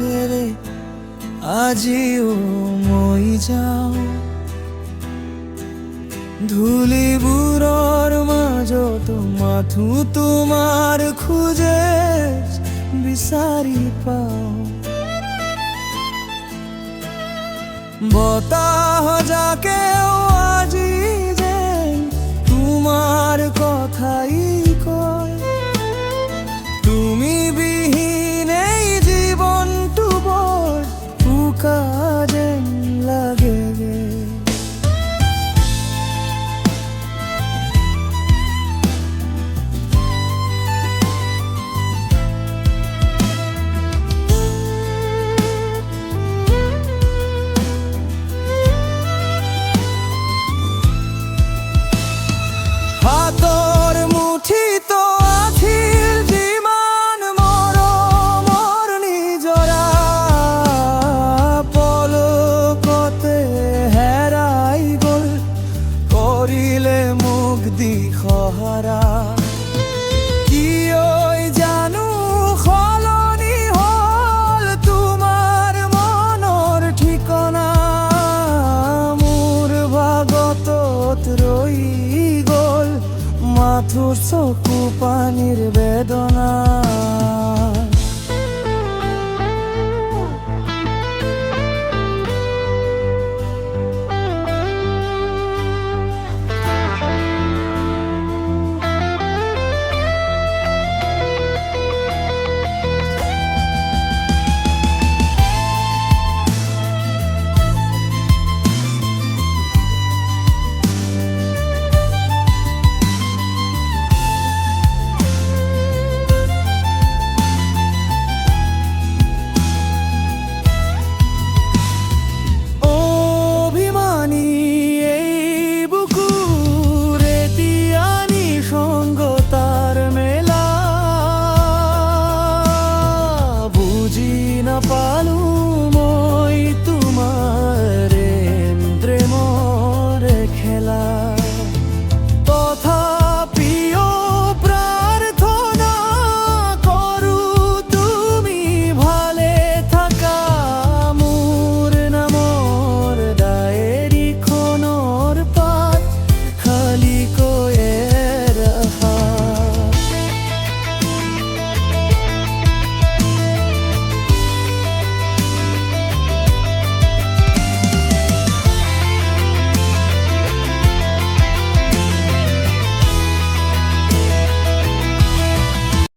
টেৰে আজিও মই যাওঁ ধূলিবোৰৰ মাজতো মাথো তোমাৰ খোজে বিচাৰি পাওঁ বতাহ যাকেও আজি যেন তোমাৰ কথাই কয় তুমি বিহীনেই জীৱনটো বৰ উকা যেন লাগেগে হাতৰ মুঠিতো আছিল যিমান মৰমৰ নিজৰা পলকতে হেৰাই গ'ল কৰিলে মোক দিশহাৰা কিয় জানো সলনি হ'ল তোমাৰ মনৰ ঠিকনা মোৰ ভাগতত ৰৈ মাথোৰ চকু পানীৰ বেদনা